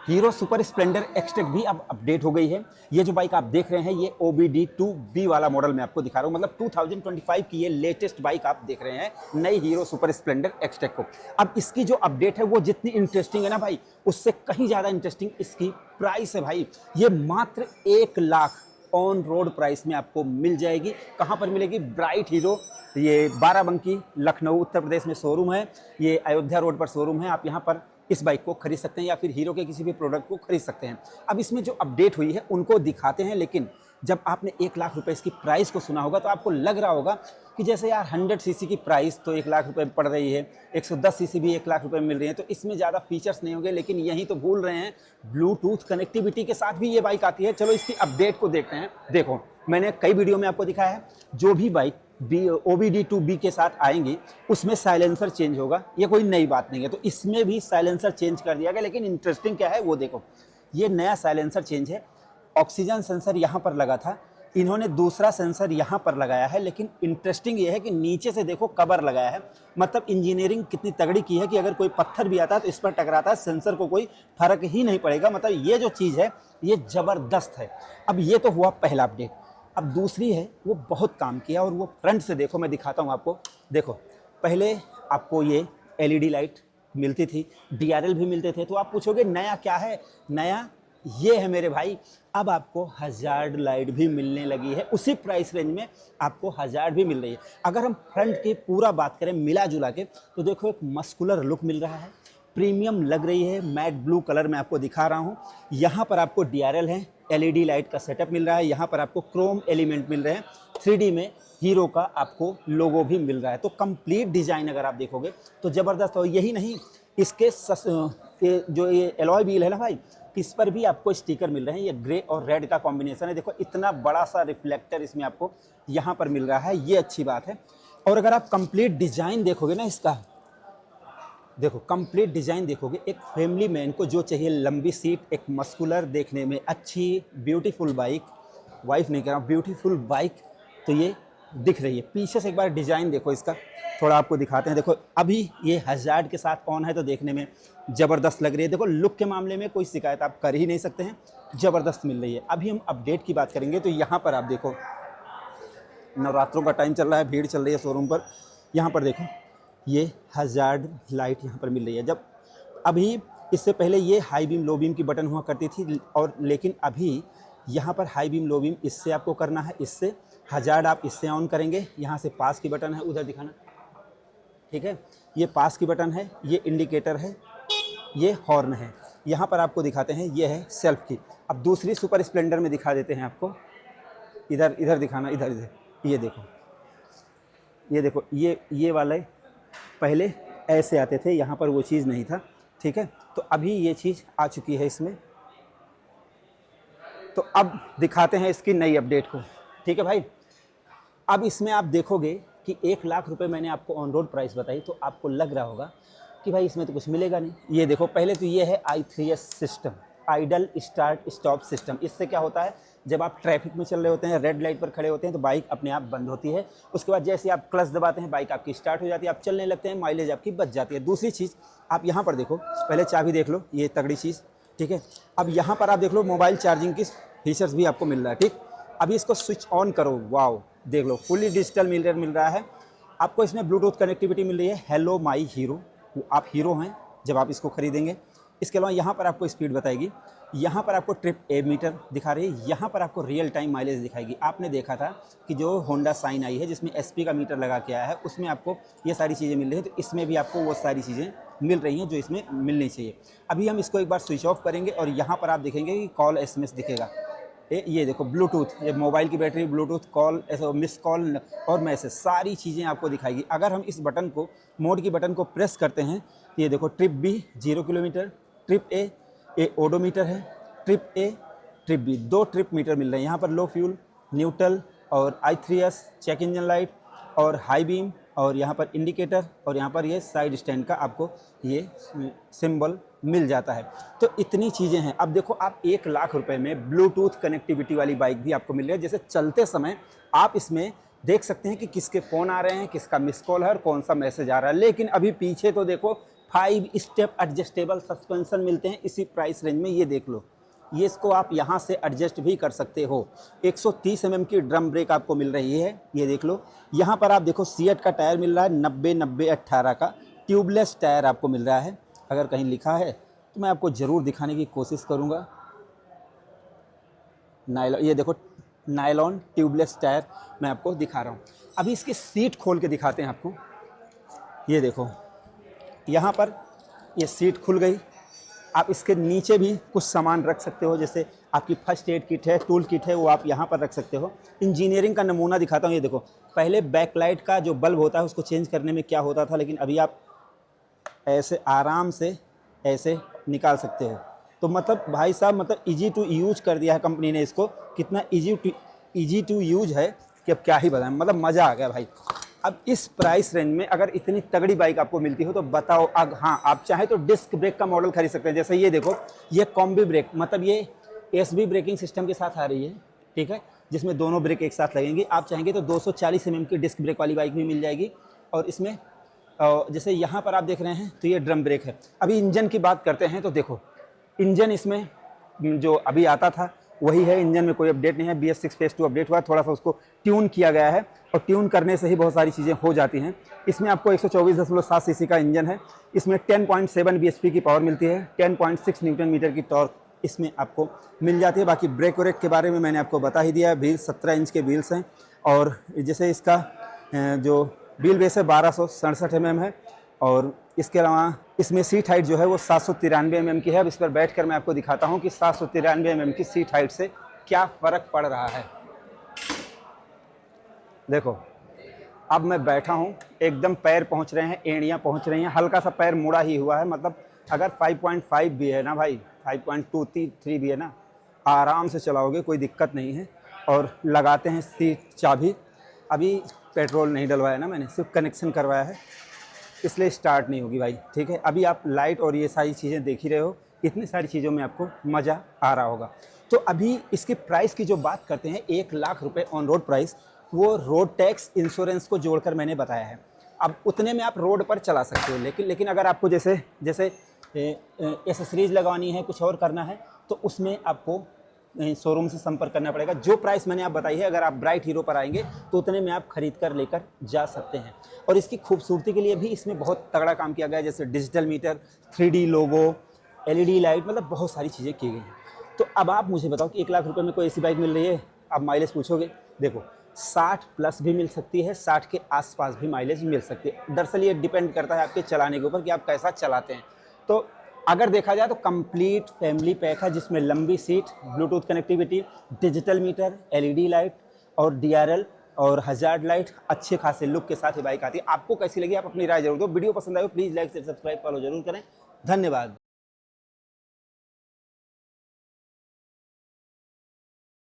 Hero super Splendor XTEC भी अब update हो गई है। ये जो बाइक आप देख रहे हैं ये OBD2B वाला मॉडल मैं आपको दिखा रहा हूँ, मतलब 2025 की ये लेटेस्ट बाइक आप देख रहे हैं नई हीरो सुपर स्प्लेंडर एक्सटेक को। अब इसकी जो अपडेट है वो जितनी इंटरेस्टिंग है ना भाई, उससे कहीं ज़्यादा इंटरेस्टिंग इसकी प्राइस है भाई। ये मात्र 1 लाख ऑन रोड प्राइस में आपको मिल जाएगी। कहाँ पर मिलेगी? ब्राइट हीरो, ये बाराबंकी लखनऊ उत्तर प्रदेश में शोरूम है। ये अयोध्या रोड पर शोरूम है। आप यहाँ पर इस बाइक को खरीद सकते हैं या फिर हीरो के किसी भी प्रोडक्ट को खरीद सकते हैं। अब इसमें जो अपडेट हुई है उनको दिखाते हैं, लेकिन जब आपने 1 लाख रुपए इसकी प्राइस को सुना होगा तो आपको लग रहा होगा कि जैसे यार 100 सीसी की प्राइस तो 1 लाख रुपए पड़ रही है, 110 सीसी भी 1 लाख रुपए में मिल रही है, तो इसमें ज़्यादा फीचर्स नहीं होंगे। लेकिन यही तो भूल रहे हैं, ब्लूटूथ कनेक्टिविटी के साथ भी ये बाइक आती है। चलो इसकी अपडेट को देखते हैं। देखो, मैंने कई वीडियो में आपको दिखाया है, जो भी बाइक OBD2B के साथ आएंगी उसमें साइलेंसर चेंज होगा। ये कोई नई बात नहीं है, तो इसमें भी साइलेंसर चेंज कर दिया गया। लेकिन इंटरेस्टिंग क्या है वो देखो, ये नया साइलेंसर चेंज है। ऑक्सीजन सेंसर यहाँ पर लगा था, इन्होंने दूसरा सेंसर यहाँ पर लगाया है। लेकिन इंटरेस्टिंग ये है कि नीचे से देखो कवर लगाया है, मतलब इंजीनियरिंग कितनी तगड़ी की है कि अगर कोई पत्थर भी आता है तो इस पर टकराता है, सेंसर को कोई फर्क ही नहीं पड़ेगा। मतलब ये जो चीज़ है ये ज़बरदस्त है। अब ये तो हुआ पहला अपडेट। अब दूसरी है, वो बहुत काम किया और वो फ्रंट से देखो, मैं दिखाता हूँ आपको। देखो, पहले आपको ये LED लाइट मिलती थी, DRL भी मिलते थे। तो आप पूछोगे नया क्या है? नया ये है मेरे भाई, अब आपको हजार्ड लाइट भी मिलने लगी है। उसी प्राइस रेंज में आपको हजार्ड भी मिल रही है। अगर हम फ्रंट की पूरा बात करें मिला जुला के, तो देखो एक मस्कुलर लुक मिल रहा है, प्रीमियम लग रही है। मैट ब्लू कलर में आपको दिखा रहा हूँ। यहाँ पर आपको DRL है, LED लाइट का सेटअप मिल रहा है। यहाँ पर आपको क्रोम एलिमेंट मिल रहे हैं, 3D में हीरो का आपको लोगो भी मिल रहा है। तो कंप्लीट डिजाइन अगर आप देखोगे तो ज़बरदस्त हो। यही नहीं, इसके जो ये एलॉय व्हील है ना भाई, इस पर भी आपको स्टिकर मिल रहे हैं। ये ग्रे और रेड का कॉम्बिनेशन है। देखो इतना बड़ा सा रिफ्लेक्टर इसमें आपको यहाँ पर मिल रहा है, ये अच्छी बात है। और अगर आप कंप्लीट डिजाइन देखोगे ना इसका, देखो कंप्लीट डिजाइन देखोगे, एक फैमिली मैन को जो चाहिए, लंबी सीट, एक मस्कुलर, देखने में अच्छी ब्यूटीफुल बाइक, वाइफ नहीं कह रहा हूँ, ब्यूटीफुल बाइक, तो ये दिख रही है। पीछे से एक बार डिजाइन देखो इसका, थोड़ा आपको दिखाते हैं। देखो अभी ये हजार्ड के साथ ऑन है तो देखने में ज़बरदस्त लग रही है। देखो लुक के मामले में कोई शिकायत आप कर ही नहीं सकते हैं, ज़बरदस्त मिल रही है। अभी हम अपडेट की बात करेंगे तो यहाँ पर आप देखो, नवरात्रों का टाइम चल रहा है, भीड़ चल रही है शोरूम पर। यहाँ पर देखो ये हजार्ड लाइट यहाँ पर मिल रही है। जब अभी इससे पहले ये हाई बीम लो बीम की बटन हुआ करती थी, और लेकिन अभी यहाँ पर हाई बीम लो बीम इससे आपको करना है, इससे हजार्ड आप इससे ऑन करेंगे। यहाँ से पास की बटन है, उधर दिखाना, ठीक है, ये पास की बटन है, ये इंडिकेटर है, ये हॉर्न है। यहाँ पर आपको दिखाते हैं, ये है सेल्फ की। अब दूसरी सुपर स्प्लेंडर में दिखा देते हैं आपको, इधर इधर दिखाना, इधर इधर, ये देखो, ये देखो, ये वाले पहले ऐसे आते थे, यहाँ पर वो चीज़ नहीं था, ठीक है। तो अभी ये चीज़ आ चुकी है इसमें। तो अब दिखाते हैं इसकी नई अपडेट को, ठीक है भाई। अब इसमें आप देखोगे कि 1 लाख रुपए मैंने आपको ऑन रोड प्राइस बताई, तो आपको लग रहा होगा कि भाई इसमें तो कुछ मिलेगा नहीं। ये देखो, पहले तो ये है I3S system, idol start stop system. इससे क्या होता है, जब आप ट्रैफिक में चल रहे होते हैं, रेड लाइट पर खड़े होते हैं, तो बाइक अपने आप बंद होती है। उसके बाद जैसे आप क्लच दबाते हैं, बाइक आपकी स्टार्ट हो जाती है, आप चलने लगते हैं, माइलेज आपकी बच जाती है। दूसरी चीज़ आप यहाँ पर देखो, पहले चाबी देख लो, ये तगड़ी चीज़, ठीक है। अब यहाँ पर आप देख लो मोबाइल चार्जिंग की फीचर्स भी आपको मिल रहा है, ठीक। अभी इसको स्विच ऑन करो, वाओ देख लो, फुली डिजिटल मिरर मिल रहा है आपको। इसमें ब्लूटूथ कनेक्टिविटी मिल रही है, हेलो माई हीरो, आप हीरो हैं जब आप इसको खरीदेंगे। इसके अलावा यहाँ पर आपको स्पीड बताएगी, यहाँ पर आपको ट्रिप ए मीटर दिखा रही है, यहाँ पर आपको रियल टाइम माइलेज दिखाएगी। आपने देखा था कि जो होंडा साइन आई है जिसमें SP का मीटर लगा के आया है, उसमें आपको ये सारी चीज़ें मिल रही हैं। तो इसमें भी आपको वो सारी चीज़ें मिल रही हैं जो इसमें मिलनी चाहिए। अभी हम इसको एक बार स्विच ऑफ करेंगे और यहाँ पर आप देखेंगे कि कॉल SMS दिखेगा। ये देखो ब्लूटूथ, ये मोबाइल की battery, Bluetooth, call, miss call और मैसेज, सारी चीज़ें आपको दिखाएगी। अगर हम इस बटन को, मोड की बटन को प्रेस करते हैं, ये देखो trip B 0 kilometre, trip A odometer है, trip A, trip B, 2 trip meter मिल रहे हैं। यहाँ पर लो फ्यूल, न्यूट्रल और I3S, चेक इंजन लाइट और हाई बीम, और यहाँ पर इंडिकेटर, और यहाँ पर ये साइड स्टैंड का आपको ये सिंबल मिल जाता है। तो इतनी चीज़ें हैं। अब देखो, आप 1 लाख रुपए में ब्लूटूथ कनेक्टिविटी वाली बाइक भी आपको मिल रही है। जैसे चलते समय आप इसमें देख सकते हैं कि किसके फ़ोन आ रहे हैं, किसका मिस कॉल है और कौन सा मैसेज आ रहा है। लेकिन अभी पीछे तो देखो 5 स्टेप एडजस्टेबल सस्पेंशन मिलते हैं इसी प्राइस रेंज में। ये देख लो, ये इसको आप यहाँ से एडजस्ट भी कर सकते हो। 130 mm की ड्रम ब्रेक आपको मिल रही है, ये देख लो। यहाँ पर आप देखो सीएट का टायर मिल रहा है 90-90-18 का ट्यूबलेस टायर आपको मिल रहा है। अगर कहीं लिखा है तो मैं आपको ज़रूर दिखाने की कोशिश करूँगा। नायलॉन, ये देखो नायलॉन ट्यूबलेस टायर मैं आपको दिखा रहा हूँ। अभी इसकी सीट खोल के दिखाते हैं आपको। ये देखो, यहाँ पर ये सीट खुल गई। आप इसके नीचे भी कुछ सामान रख सकते हो, जैसे आपकी फर्स्ट एड किट है, टूल किट है, वो आप यहाँ पर रख सकते हो। इंजीनियरिंग का नमूना दिखाता हूँ। ये देखो, पहले बैकलाइट का जो बल्ब होता है उसको चेंज करने में क्या होता था, लेकिन अभी आप ऐसे आराम से ऐसे निकाल सकते हो। तो मतलब भाई साहब, मतलब इजी टू यूज कर दिया है कंपनी ने इसको। कितना इजी टू यूज है कि अब क्या ही बताएं, मतलब मज़ा आ गया भाई। अब इस प्राइस रेंज में अगर इतनी तगड़ी बाइक आपको मिलती हो तो बताओ। अब हाँ, आप चाहे तो डिस्क ब्रेक का मॉडल खरीद सकते हैं। जैसे ये देखो, ये कॉम्बी ब्रेक, मतलब ये एसबी ब्रेकिंग सिस्टम के साथ आ रही है, ठीक है, जिसमें दोनों ब्रेक एक साथ लगेंगे। आप चाहेंगे तो 240 mm की डिस्क ब्रेक वाली बाइक भी मिल जाएगी। और इसमें जैसे यहाँ पर आप देख रहे हैं तो ये ड्रम ब्रेक है। अभी इंजन की बात करते हैं तो देखो, इंजन इसमें जो अभी आता था वही है, इंजन में कोई अपडेट नहीं है। BS6 फेज 2 अपडेट हुआ, थोड़ा सा उसको ट्यून किया गया है, और ट्यून करने से ही बहुत सारी चीज़ें हो जाती हैं। इसमें आपको 124.7 सीसी का इंजन है। इसमें 10.7 bhp की पावर मिलती है, 10.6 न्यूटन मीटर की टॉर्क इसमें आपको मिल जाती है। बाकी ब्रेक व्रेक के बारे में मैंने आपको बता ही दिया है। व्हील्स 17 इंच के व्हील्स हैं, और जैसे इसका जो व्हील बेस है 1267 mm है। और इसके अलावा इसमें सीट हाइट जो है वो 793 mm की है। अब इस पर बैठकर मैं आपको दिखाता हूँ कि 793 mm की सीट हाइट से क्या फ़र्क पड़ रहा है। देखो, अब मैं बैठा हूँ, एकदम पैर पहुँच रहे हैं, एड़ियाँ पहुँच रही हैं, हल्का सा पैर मुड़ा ही हुआ है। मतलब अगर 5.5 भी है ना भाई, 5.23 भी है ना, आराम से चलाओगे, कोई दिक्कत नहीं है। और लगाते हैं सीट चाबी। अभी पेट्रोल नहीं डलवाया ना मैंने, सिर्फ कनेक्शन करवाया है, इसलिए स्टार्ट नहीं होगी भाई, ठीक है। अभी आप लाइट और ये सारी चीज़ें देख ही रहे हो, इतनी सारी चीज़ों में आपको मज़ा आ रहा होगा। तो अभी इसके प्राइस की जो बात करते हैं, 1 लाख रुपए ऑन रोड प्राइस, वो रोड टैक्स इंश्योरेंस को जोड़कर मैंने बताया है। अब उतने में आप रोड पर चला सकते हो, लेकिन अगर आपको जैसे एसेसरीज लगवानी है, कुछ और करना है, तो उसमें आपको शोरूम से संपर्क करना पड़ेगा। जो प्राइस मैंने आप बताई है, अगर आप ब्राइट हीरो पर आएंगे तो उतने में आप खरीद कर लेकर जा सकते हैं। और इसकी खूबसूरती के लिए भी इसमें बहुत तगड़ा काम किया गया है, जैसे डिजिटल मीटर, 3D लोगो, LED लाइट, मतलब बहुत सारी चीज़ें की गई हैं। तो अब आप मुझे बताओ कि 1 लाख रुपए में कोई ऐसी बाइक मिल रही है। आप माइलेज पूछोगे, देखो 60 प्लस भी मिल सकती है, 60 के आसपास भी माइलेज मिल सकती है। दरअसल ये डिपेंड करता है आपके चलाने के ऊपर कि आप कैसा चलाते हैं। तो अगर देखा जाए तो कंप्लीट फैमिली पैक है, जिसमें लंबी seat, Bluetooth connectivity, digital meter, LED light और DRL और हजार्ड लाइट, अच्छे खासे लुक के साथ ये बाइक आती है। आपको कैसी लगी आप अपनी राय जरूर दो। वीडियो पसंद आए प्लीज़ लाइक से सब्सक्राइब फॉलो जरूर करें। धन्यवाद।